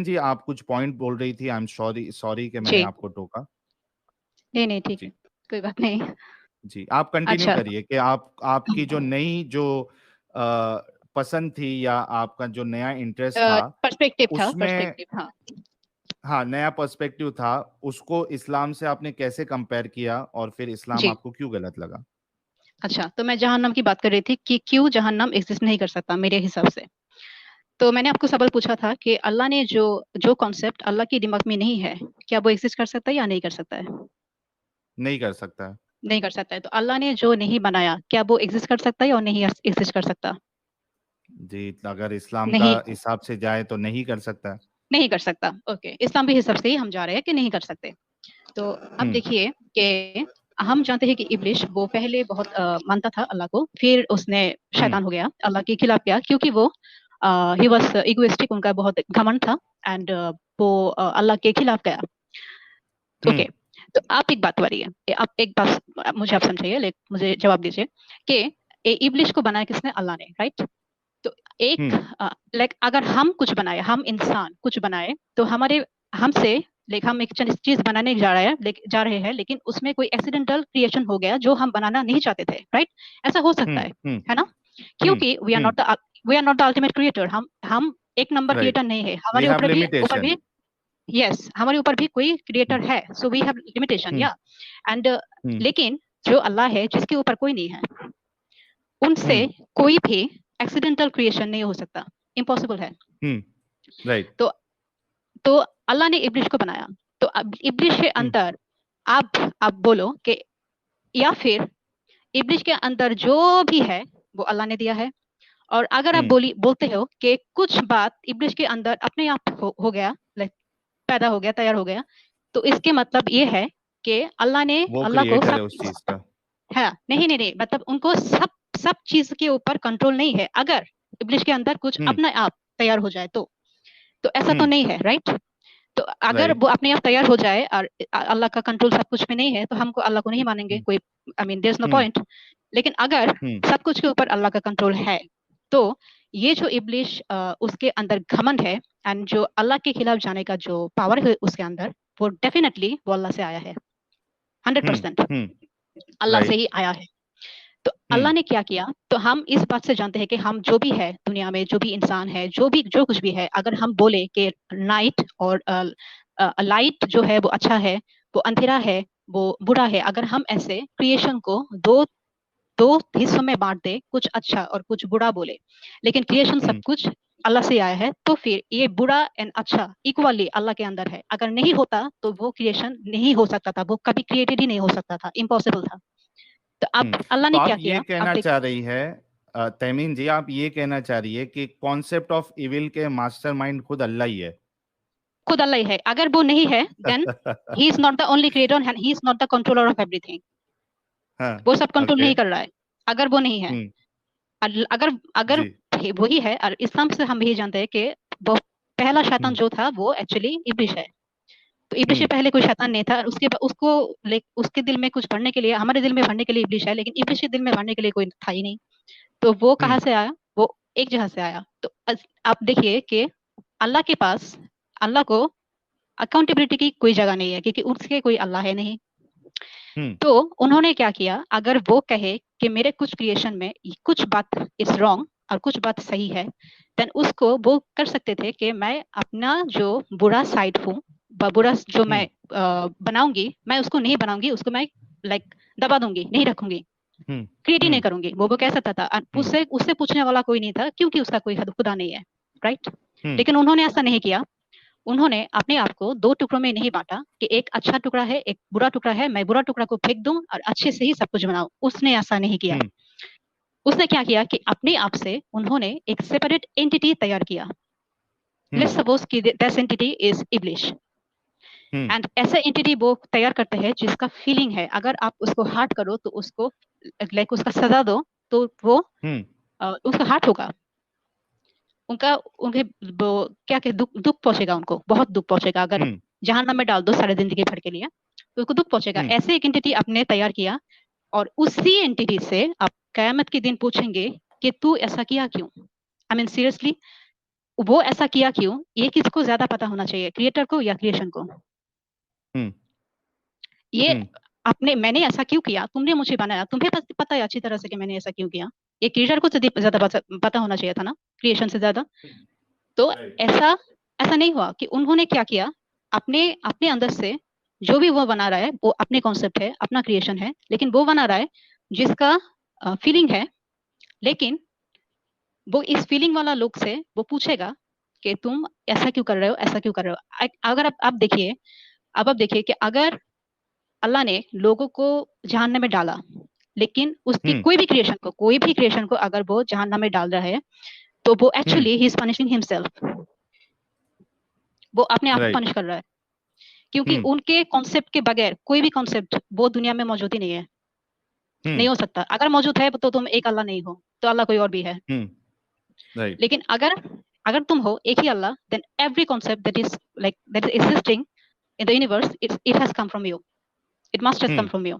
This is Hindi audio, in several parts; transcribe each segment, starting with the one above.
तहमीन जी, आप कुछ पॉइंट बोल रही थी। आई एम सॉरी सॉरी कि मैंने जी आपको टोका। नहीं नहीं ठीक है, जी कोई बात नहीं। जी, आप कंटिन्यू अच्छा। करिए कि आप आपकी जो नई जो पसंद थी या आपका जो नया इंटरेस्ट था पर्सपेक्टिव था, उसमें, पर्सपेक्टिव हाँ। हाँ, नया पर्सपेक्टिव था, उसको इस्लाम से आपने कैसे कंपेयर किया और फिर इस्लाम जी आपको क्यों गलत लगा? अच्छा, तो मैं जहन्नम की बात कर रही थी कि क्यों जहन्नम एग्जिस्ट नहीं कर सकता मेरे हिसाब से। तो मैंने आपको सवाल पूछा था कि अल्लाह ने जो जो कॉन्सेप्ट अल्लाह के दिमाग में नहीं है, क्या वो एग्जिस्ट कर सकता है या नहीं कर सकता है? नहीं कर सकता है। नहीं कर सकता है। तो अल्लाह ने जो नहीं बनाया, क्या वो एग्जिस्ट कर सकता है या नहीं एग्जिस्ट कर सकता? जी, अगर इस्लाम का नहीं, हिसाब से जाए तो नहीं कर सकता है। नहीं कर सकता। ओके, इस्लाम के हिसाब से ही हम जा रहे हैं कि नहीं कर सकते। तो अब हम्म देखिए कि हम जानते हैं कि इब्लिश वो पहले बहुत मानता था अल्लाह को, फिर उसने हम्म शैतान हो गया, अल्लाह के खिलाफ गया, क्योंकि वो ही वाज इगोइस्टिक, उनका बहुत घमंड था। एंड वो अल्लाह के खिलाफ गया। ओके, हम्म तो आप एक बात बताइए, आप एक बात मुझे आप समझाइए, मुझे जवाब दीजिए कि इब्लिश को बनाया किसने? अल्लाह ने, राइट? तो एक हम्म लाइक अगर हम कुछ बनाए, हम इंसान कुछ बनाए, तो हमारे हमसे लाइक हम एक चीज बनाने जा रहे हैं, लेकिन उसमें कोई एक्सीडेंटल क्रिएशन हो गया जो हम बनाना नहीं चाहते थे, राइट? ऐसा हो सकता हम्म हम्म है ना? हम्म क्योंकि hmm we are not the ultimate creator. हम एक नंबर राइट, क्रिएटर नहीं है, वी हमारे हैव ऊपर लिमिटेशन। भी यस, हमारे ऊपर भी कोई क्रिएटर हम्म है, सो वी हैव लिमिटेशन हम्म या। एंड हम्म लेकिन जो अल्लाह है जिसके ऊपर कोई नहीं है, उनसे हम्म कोई भी एक्सीडेंटल क्रिएशन नहीं हो सकता, इम्पॉसिबल है। राइट। तो तो अल्लाह ने इब्लिश को बनाया, तो अब इब्लिश के हम्म अंदर आप बोलो कि, या फिर इब्लिश के अंदर जो भी है वो अल्लाह ने दिया है। और अगर आप हम्म बोलते हो कि कुछ बात इब्लिश के अंदर अपने आप हो गया, लाइक पैदा हो गया, तैयार हो गया, तो इसके मतलब ये है कि अल्लाह ने वो अल्लाह को क्रिएटर है सब, उस चीज का। है नहीं नहीं नहीं, मतलब उनको सब सब चीज के ऊपर कंट्रोल नहीं है। अगर इब्लिश के अंदर कुछ हम्म अपने आप तैयार हो जाए तो ऐसा तो हम्म नहीं है, राइट? तो अगर राइट। वो अपने आप तैयार हो जाए और अल्लाह का कंट्रोल सब कुछ में नहीं है, तो हमको अल्लाह को नहीं मानेंगे, हम्म कोई I mean there is no hmm point. लेकिन अगर हम्म सब कुछ के ऊपर अल्लाह का कंट्रोल है, तो ये जो इब्लिश उसके अंदर घमंड है, एंड जो अल्लाह के खिलाफ जाने का जो पावर है उसके अंदर, वो डेफिनेटली वो अल्लाह से आया है, 100% हम्म अल्लाह से राइट। ही आया है। तो अल्लाह हम्म ने क्या किया, तो हम इस बात से जानते हैं कि हम जो भी है दुनिया में, जो भी इंसान है, जो कुछ भी है, अगर हम बोले कि नाइट और लाइट जो है वो अच्छा है, वो अंधेरा है, वो बुरा है, अगर हम ऐसे क्रिएशन को दो दो हिस्सों में बांट दे, कुछ अच्छा और कुछ बुरा बोले, लेकिन क्रिएशन सब हम्म कुछ अल्लाह से आया है, तो फिर ये बुरा एंड अच्छा इक्वली अल्लाह के अंदर है। अगर नहीं होता तो वो क्रिएशन नहीं हो सकता था, वो कभी क्रिएटेड ही नहीं हो सकता था, इम्पॉसिबल था। तो अब अल्लाह तो ने आप क्या ये किया, अब कहना देख। चाह रही है, तहमीन जी, आप ये कहना चाह रही है कि कॉन्सेप्ट ऑफ इविल के मास्टरमाइंड खुद अल्लाह ही है? खुद अल्लाह ही है। अगर वो नहीं है, then he is not the only creator and he is not the controller of everything. हाँ। वो सब कंट्रोल ओके। नहीं कर रहा है अगर वो नहीं है। हम्म अगर अगर जी। वही है, और इस्लाम से हम यही जानते हैं कि वो पहला शैतान हम्म जो था वो एक्चुअली इब्लिश है। तो इब्लिश से हम्म पहले कोई शैतान नहीं था, उसके उसको उसके दिल में कुछ भरने के लिए, हमारे दिल में भरने के लिए इब्लिश है, लेकिन इब्लिश के दिल में भरने के लिए कोई था ही नहीं। तो वो कहाँ हम्म से आया? वो एक जगह से आया। तो आप देखिए कि अल्लाह के पास, अल्लाह को अकाउंटेबिलिटी की कोई जगह नहीं है, क्योंकि उसके कोई अल्लाह है नहीं। हम्म तो उन्होंने क्या किया, अगर वो कहे कि मेरे कुछ क्रिएशन में कुछ बात इज रॉन्ग और कुछ बात सही है, देन उसको वो कर सकते थे कि मैं अपना जो बुरा साइड हूँ, बुरा जो मैं हम्म बनाऊंगी, मैं उसको नहीं बनाऊंगी, उसको मैं लाइक दबा दूंगी, नहीं रखूंगी, हम्म क्रिएट ही नहीं हम्म करूंगी। वो कह सकता था, और हम्म उससे उससे पूछने वाला कोई नहीं था, क्योंकि उसका कोई खुदा नहीं है, राइट? हम्म लेकिन उन्होंने ऐसा नहीं किया। उन्होंने अपने आप को दो टुकड़ों में नहीं बांटा कि एक अच्छा टुकड़ा है, एक बुरा टुकड़ा है, मैं बुरा टुकड़ा को फेंक दूं और अच्छे से ही सब कुछ बनाऊं। उसने ऐसा नहीं किया। हम्म उसने क्या किया कि अपने आप से उन्होंने एक सेपरेट एंटिटी तैयार किया। लेट्स हम्म सपोज कि this entity is Iblis, hmm and ऐसा एंटिटी वो तैयार करते हैं जिसका फीलिंग है। अगर आप उसको हार्ट करो तो उसको लाइक उसका सजा दो, तो वो हम्म उसका हार्ट होगा। उनका उनके वो क्या क्या दुख दुख पहुंचेगा, उनको बहुत दुख पहुंचेगा। अगर हम्म जहन्नम में डाल दो सारे जिंदगी भर के लिए, तो उसको दुख पहुंचेगा। हम्म ऐसे एक एंटिटी आपने तैयार किया, और उसी एंटिटी से आप कयामत के दिन पूछेंगे कि तू ऐसा किया क्यों? आई मीन सीरियसली, वो ऐसा किया क्यों, ये किसको ज्यादा पता होना चाहिए, क्रिएटर को या क्रिएशन को? हम्म ये हम्म आपने, मैंने ऐसा क्यों किया, तुमने मुझे बनाया, तुम्हें पता है अच्छी तरह से कि मैंने ऐसा क्यों किया। ये क्रिएटर को ज्यादा पता होना चाहिए था ना, क्रिएशन से ज्यादा। तो राइट ऐसा ऐसा नहीं हुआ कि उन्होंने क्या किया, अपने अपने अंदर से जो भी वो बना रहा है वो अपने कॉन्सेप्ट है, अपना क्रिएशन है, लेकिन वो बना रहा है जिसका फीलिंग है। लेकिन वो इस फीलिंग वाला लोग से वो पूछेगा कि तुम ऐसा क्यों कर रहे हो, ऐसा क्यों कर रहे हो। अगर आप देखिए, अब आप देखिए कि अगर अल्लाह ने लोगों को जहन्नम में डाला, लेकिन उसकी हम्म कोई भी क्रिएशन को अगर वो जहन्नम में डाल रहा है, तो वो hmm actually he is punishing himself. वो अपने आप को राइट पनिश कर रहा है, क्योंकि हम्म उनके कॉन्सेप्ट के बगैर कोई भी कॉन्सेप्ट वो दुनिया में मौजूद ही नहीं है, नहीं हम्म हो सकता। अगर मौजूद है तो तुम एक अल्लाह नहीं हो, तो अल्लाह कोई और भी है। हम्म राइट लेकिन अगर अगर तुम हो एक ही Allah, then every concept that is existing in the universe, it has come from you, it must has come hmm from you.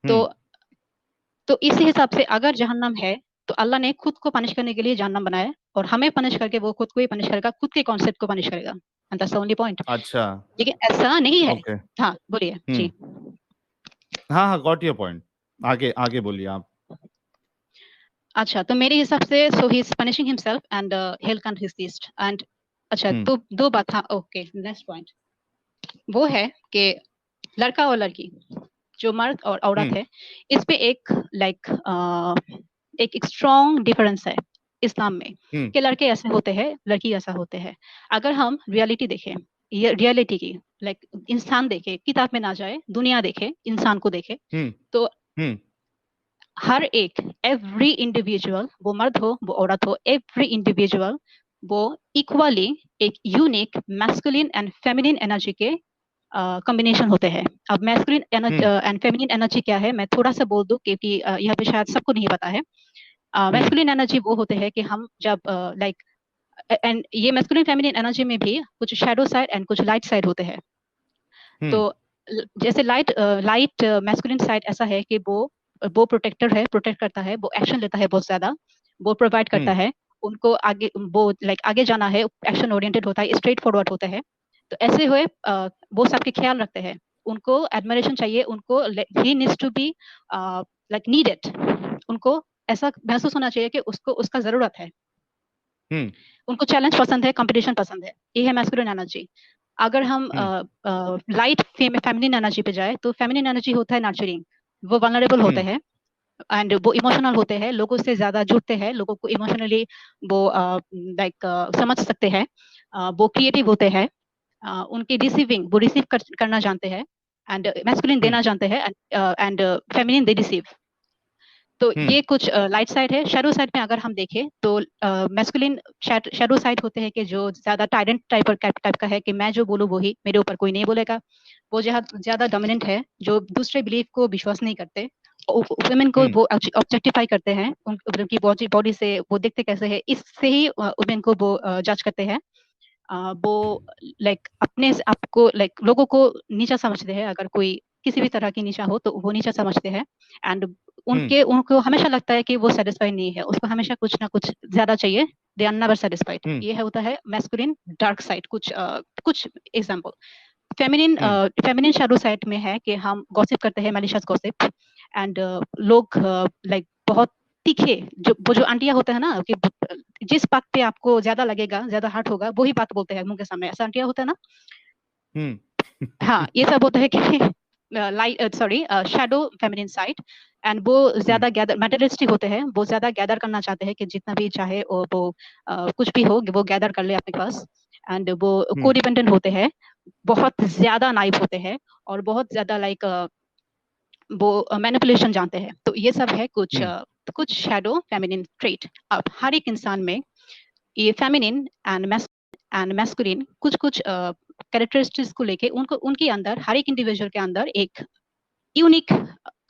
तो हम्म तो इसी हिसाब से अगर जहन्नम है, तो अल्लाह ने खुद को पनिश करने के लिए जहन्नम बनाया, और हमें पनिश करके वो खुद को ही पनिश करेगा, खुद के कॉन्सेप्ट को पनिश करेगा, and that's the only point. अच्छा लेकिन ऐसा नहीं है। ओके हाँ बोलिए जी। हाँ हाँ गॉट योर पॉइंट आगे आगे बोलिए आप अच्छा, तो मेरे हिसाब से so he is punishing himself and hell can his end. अच्छा, हम्म तो दो बात। हाँ ओके, नेक्स्ट पॉइंट वो है कि लड़का और लड़की, जो मर्द और औरत हम्म है, इस पे एक एक स्ट्रॉन्ग डिफरेंस है इस्लाम में, हम्म कि लड़के ऐसे होते हैं, लड़की ऐसा होते हैं। अगर हम रियलिटी देखें, ये रियलिटी की, इंसान देखे, किताब में ना जाए, दुनिया देखे, इंसान को देखे, हम्म तो हम्म हर एक, एवरी इंडिविजुअल, वो मर्द हो वो औरत हो, एवरी इंडिविजुअल वो इक्वली एक unique masculine and feminine energy के कॉम्बिनेशन होते हैं। अब masculine hmm and feminine energy क्या है, मैं थोड़ा सा बोल दूं, क्योंकि यहाँ पे शायद सबको नहीं पता है। हम्म मैस्कुलिन एनर्जी वो होते हैं कि हम जब लाइक, एंड ये मैस्कुलिन फेमिनिन एनर्जी में भी कुछ शैडो साइड एंड कुछ लाइट साइड होते हैं। तो हम्म जैसे लाइट मैस्कुलिन साइड ऐसा है कि वो प्रोटेक्टर है, प्रोटेक्ट करता है, वो एक्शन लेता है बहुत ज्यादा, वो प्रोवाइड करता हम्म है उनको आगे, वो आगे जाना है, एक्शन ओरिएंटेड होता है, स्ट्रेट फॉरवर्ड होता है। तो ऐसे हुए वो सबके ख्याल रखते हैं, उनको एडमिरेशन चाहिए, उनको he needs to be needed, उनको ऐसा महसूस होना चाहिए कि उसको उसका जरूरत है। हम्म उनको चैलेंज पसंद है, कंपटीशन पसंद है, ये है मैस्कुलिन एनर्जी। अगर हम हम्म लाइट फेमिनिन एनर्जी पे जाए, तो फेमिनिन एनर्जी होता है नर्चरिंग, वो वल्नरेबल होते हम्म हैं, एंड वो इमोशनल होते हैं, लोगों से ज्यादा जुड़ते हैं, लोगों को इमोशनली वो समझ सकते हैं, वो क्रिएटिव होते हैं, उनकी रिसीविंग, वो करना जानते हैं, एंड मैस्कुलिन हम्म देना जानते हैं, एंड फेमिनिन दे रिसीव। तो हम्म ये कुछ लाइट साइड है। शैडो साइड में अगर हम देखें, तो मैस्कुलिन शैडो साइड होते हैं कि जो ज्यादा टायरेंट टाइप का है, कि मैं जो बोलूँ वही, मेरे ऊपर कोई नहीं बोलेगा। वो ज्यादा डोमिनेंट है, जो दूसरे बिलीफ को विश्वास नहीं करते, वुमेन को हम्म वो ऑब्जेक्टिफाई करते हैं, उनकी बॉडी बॉडी से वो देखते कैसे है, इससे ही वुमेन को वो जज करते हैं। वो अपने आपको लोगों को नीचा समझते हैं, अगर कोई किसी भी तरह की नीचा हो तो वो नीचा समझते हैं। एंड हम्म उनको हमेशा लगता है कि वो सेटिस्फाइड नहीं है, उसको हमेशा कुछ ना कुछ ज्यादा चाहिए, दे आर नेवर सेटिस्फाइड। हम्म ये है होता है मैस्कुलिन डार्क साइड। कुछ एग्जांपल फेमिनिन हम्म फेमिनिन शैडो साइड में है कि हम गॉसिप करते हैं, मैलिशियस गॉसिप, एंड लोग बहुत तीखे, जो आंटियां होते हैं ना, कि जिस बात पे आपको ज्यादा लगेगा, ज्यादा हर्ट होगा, वही बात बोलते हैं मुंह के सामने, ऐसा आंटियां होता है ना। हाँ, ये सब होता है कि light sorry shadow feminine side, and वो हम्म ज्यादा गैदर मटेरियलिस्टिक होते हैं, वो ज्यादा गैदर करना चाहते हैं कि जितना भी चाहे वो कुछ भी हो वो गैदर कर ले अपने पास। एंड वो हम्म कोडिपेंडेंट होते हैं, बहुत ज्यादा नाइफ होते हैं, और बहुत ज्यादा वो मैनिपुलेशन जानते हैं। तो ये सब है कुछ हम्म कुछ शैडो फेमिनिन ट्रेट। अब हर एक इंसान में ये फेमिनिन एंड मैस्कुलिन कुछ कुछ कैरेक्टरिस्टिक्स को लेके, उनको उनके अंदर, हर एक इंडिविजुअल के अंदर एक यूनिक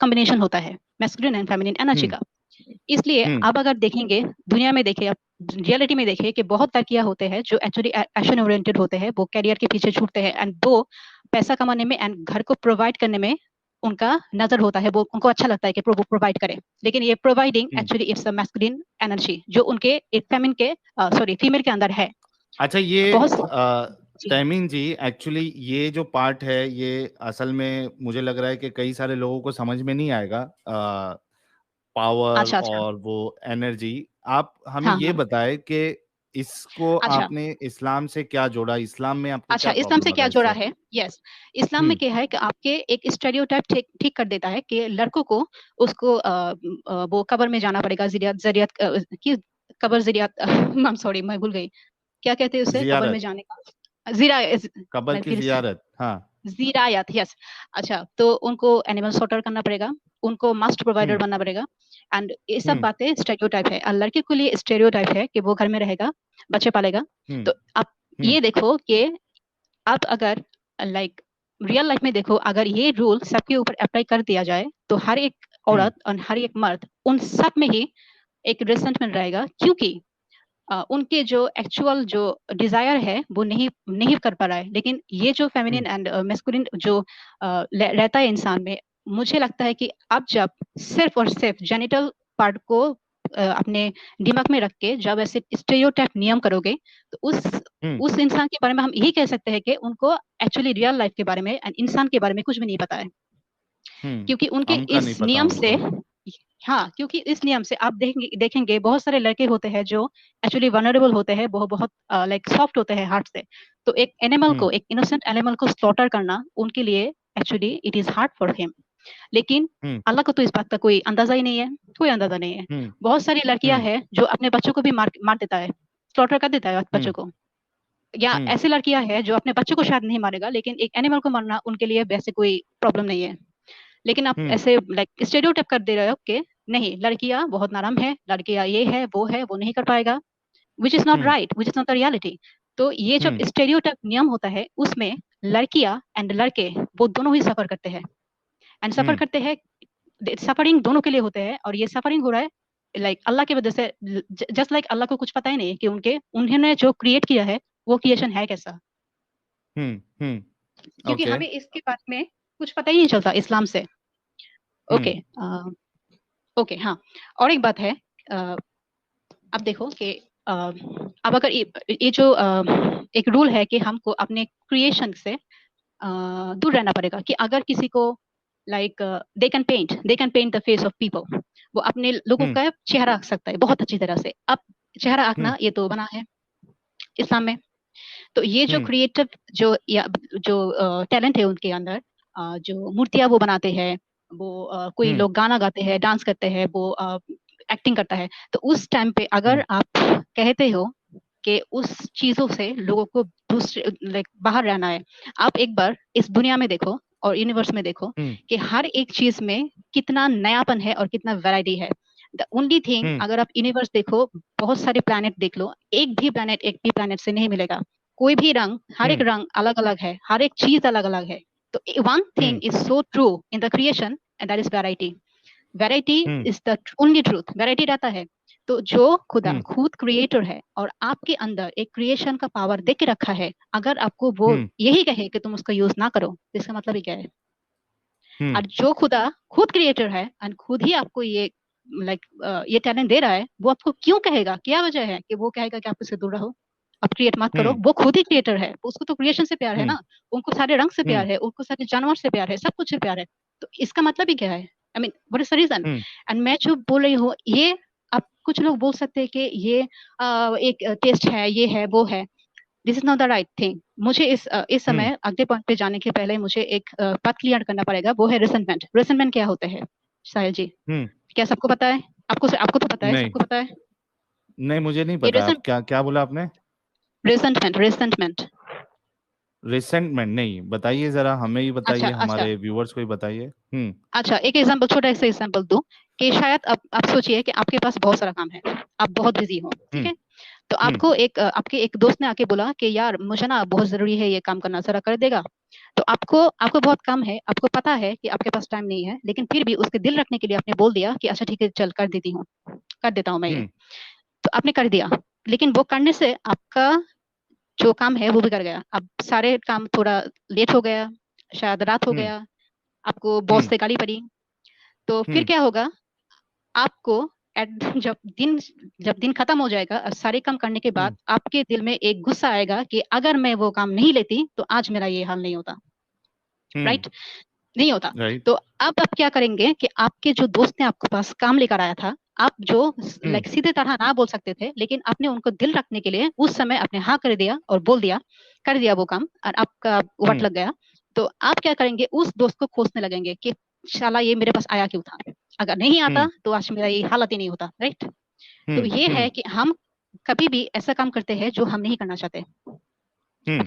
कॉम्बिनेशन होता है मैस्कुलिन एंड फेमिनिन एनर्जी हम्म का। इसलिए हम्म अब अगर देखेंगे, दुनिया में देखें, अब रियलिटी में देखें, कि बहुत लड़कियां होते हैं जो एक्चुअली एक्शन ओरिएंटेड होते हैं, वो कैरियर के पीछे छूटते हैं, एंड वो पैसा कमाने में एंड घर को प्रोवाइड करने में उनका नजर होता है, वो उनको अच्छा लगता है कि वो प्रोवाइड करे, लेकिन ये providing hmm. Actually it's a masculine energy जो उनके एक फेमिन के सॉरी फीमेल के अंदर है। अच्छा, ये बहुत जी तैमीन जी, एक्चुअली ये जो पार्ट है, ये असल में मुझे लग रहा है कि कई सारे लोगों को समझ में नहीं आएगा, पावर अच्छा अच्छा और वो एनर्जी। आप हमें हाँ ये हाँ बताएं कि इसको अच्छा आपने इस्लाम से क्या जोड़ा, इस्लाम में आपको अच्छा क्या इस्लाम प्रॉब्लम से लगा क्या जोड़ा इससे? है? यस, इस्लाम में हम्म। क्या है कि आपके एक स्टेरियोटाइप ठीक ठीक कर देता है कि लड़कों को उसको वो कब्र में जाना पड़ेगा, जरियत जरियत की कब्र जरियत आई एम सॉरी मैं भूल गई, क्या कहते हैं उसे कब्र में जियारत, जाने का? जीरा कब्र मैं की फिर से जियारत, हाँ। जीरायत, यस। अच्छा, तो उनको एनिमल सॉर्टर करना पड़ेगा, उनको मस्ट प्रोवाइडर हम्म। बनना पड़ेगा, एंड ये सब हम्म। बातें स्टेरियोटाइप है। और लड़के के लिए स्टेरियोटाइप है कि वो घर में रहेगा, बच्चे पालेगा। हम्म। तो आप हम्म। ये देखो कि आप अगर लाइक रियल लाइफ में देखो, अगर ये रूल सबके ऊपर अप्लाई कर दिया जाए तो हर एक हम्म। औरत और हर एक मर्द उन सब में ही एक रिसेंटमेंट रहेगा, क्योंकि उनके जो एक्चुअल जो डिजायर है वो नहीं नहीं कर पा रहा है। लेकिन ये जो हम्म। फेमिनिन एंड मेस्कुलिन जो रहता है इंसान में, मुझे लगता है कि आप जब सिर्फ और सिर्फ जेनिटल पार्ट को अपने दिमाग में रख के जब ऐसे स्टेरियोटाइप नियम करोगे, तो हम्म। उस इंसान के बारे में हम यही कह सकते हैं कि उनको एक्चुअली रियल लाइफ के बारे में एंड इंसान के बारे में कुछ भी नहीं पता है, क्योंकि उनके हम का नहीं इस पता नियम से, उनको। हाँ क्योंकि इस नियम से आप देखेंगे बहुत सारे लड़के होते हैं जो एक्चुअली वनरेबल होते हैं, बहुत बहुत लाइक सॉफ्ट होते हैं हार्ट से। तो एक एनिमल हम्म। को, एक इनोसेंट एनिमल को स्लॉटर करना उनके लिए actually it is hard for him. लेकिन हम्म। अल्लाह को तो इस बात का कोई अंदाजा ही नहीं है, कोई अंदाजा नहीं है। हम्म। बहुत सारी लड़कियां हम्म। हैं जो अपने बच्चों को भी मार मार देता है, स्लॉटर कर देता है बच्चों हम्म। को। या हम्म। ऐसी लड़कियां हैं जो अपने बच्चों को शायद नहीं मारेगा, लेकिन एक एनिमल को मारना उनके लिए वैसे कोई प्रॉब्लम नहीं है। लेकिन आप हम्म। ऐसे लाइक स्टेरियोटाइप कर दे रहे हो कि नहीं, लड़कियां बहुत नरम है, लड़कियां ये है वो है, वो नहीं कर पाएगा, which is not hmm. Right, which is not the reality. तो ये जब हम्म। स्टेरियोटाइप नियम होता है उसमें लड़कियां एंड लड़के वो दोनों ही सफर करते हैं, एंड सफर हम्म। करते हैं, सफरिंग दोनों के लिए होते हैं। और ये सफरिंग हो रहा है लाइक अल्लाह की वजह से, जस्ट लाइक अल्लाह को कुछ पता ही नहीं कि उनके उन्होंने जो क्रिएट किया है वो क्रिएशन है कैसा, हम्म। क्योंकि ओके। हमें इसके बारे में कुछ पता ही नहीं चलता इस्लाम से। हम्म। ओके ओके हाँ, और एक बात है, अ, अब देखो कि अब अगर ये जो एक रूल है कि हमको अपने क्रिएशन से दूर रहना पड़ेगा, कि अगर किसी को like they can paint the face of people, वो अपने लोगों हम्म। का चेहरा आंक सकता है बहुत अच्छी तरह से। अब चेहरा हम्म। आंकना ये तो बना है इस्लाम में। तो ये जो हम्म। क्रिएटिव जो या जो टैलेंट है उनके अंदर, जो मूर्तियां वो बनाते हैं, वो कोई हम्म। लोग गाना गाते हैं, डांस करते हैं, वो एक्टिंग करता है, तो उस टाइम पे हम्म। अगर आप कहते हो कि उस चीजों से लोगों को दूसरे लाइक बाहर रहना है, आप एक बार इस दुनिया में देखो और यूनिवर्स में देखो हम्म। कि हर एक चीज में कितना नयापन है और कितना वैरायटी है। द ओनली थिंग, हम्म। अगर आप यूनिवर्स देखो, बहुत सारे प्लैनेट देख लो, एक भी प्लैनेट से नहीं मिलेगा कोई भी रंग, हर एक हम्म। रंग अलग अलग है, हर एक चीज अलग अलग है। तो one hmm. Thing is so true in the creation, and that is variety. Variety hmm. Is the only truth, variety रहता है। तो जो खुदा हम्म। खुद क्रिएटर है और आपके अंदर एक क्रिएशन का पावर दे के रखा है, अगर आपको वो हम्म। यही कहे कि तुम उसका यूज ना करो, तो इसका मतलब ही क्या है? हम्म। और जो खुदा खुद क्रिएटर है एंड खुद ही आपको ये लाइक ये टैलेंट दे रहा है, वो आपको क्यों कहेगा? क्या वजह है कि वो कहेगा कि आप इससे दूर रहो, आप क्रिएट मत करो? हम्म। वो खुद ही क्रिएटर है, उसको तो क्रिएशन से प्यार है हम्म। ना, उनको सारे रंग से हम्म। प्यार है, उनको सारे जानवर से प्यार है, सब कुछ से प्यार है। तो इसका मतलब ही क्या है? I mean what is the reason? Hmm. And मैं जो बोल रही हूँ ये, अब कुछ लोग बोल सकते हैं कि ये एक टेस्ट है, ये है वो है, this is not the right thing. मुझे इस हम्म। समय अगले पॉइंट पे जाने के पहले मुझे एक बात क्लियर करना पड़ेगा, वो है रिसेंटमेंट। रिसेंटमेंट क्या होता है साहिल जी? हम्म। क्या सबको पता है? आपको तो पता है, नहीं, सबको पता है? नहीं, मुझे नहीं ये पता। आप क्या क्या बोला आपने? Resentment resentment. रिसेंटमेंट नहीं, बताइए जरा, हमें ही अच्छा बताइए, अच्छा हमारे व्यूअर्स को ही बताइए। हम्म। अच्छा, एक एग्जांपल, छोटा सा एग्जांपल दूं कि शायद आप सोचिए कि आपके पास बहुत सारा काम है, आप बहुत बिजी हो, ठीक हम्म। है? तो हम्म। आपको आपके एक दोस्त ने आके बोला कि यार मुझे ना बहुत जरूरी है ये काम करना, जरा कर देगा? तो आपको आपको बहुत काम है, आपको पता है कि आपके पास टाइम नहीं है, लेकिन फिर भी उसके दिल रखने के लिए आपने बोल दिया कि अच्छा ठीक है चल कर देती हूँ, कर देता हूँ मैं ये। हम्म। तो आपने कर दिया, लेकिन वो करने से आपका जो काम है वो भी कर गया, अब सारे काम थोड़ा लेट हो गया, शायद रात हो हम्म। गया, आपको बॉस हम्म से गाली पड़ी, तो फिर हम्म क्या होगा? आपको जब दिन खत्म हो जाएगा और सारे काम करने के बाद हम्म आपके दिल में एक गुस्सा आएगा कि अगर मैं वो काम नहीं लेती तो आज मेरा ये हाल नहीं होता। हम्म राइट? नहीं होता। राइट तो अब आप क्या करेंगे कि आपके जो दोस्त ने आपके पास काम लेकर आया था, आप जो हम्म लाइक सीधे तरह ना बोल सकते थे, लेकिन आपने उनको दिल रखने के लिए उस समय आपने हाँ कर दिया और बोल दिया, कर दिया वो काम और आपका वट हम्म लग गया। तो आप क्या करेंगे? उस दोस्त को खोजने लगेंगे कि शाला ये मेरे पास आया क्यों था? अगर नहीं आता हम्म तो आज मेरा ये हालत ही नहीं होता। राइट? तो हम्म ये हम्म है कि हम कभी भी ऐसा काम करते हैं जो हम नहीं करना चाहते।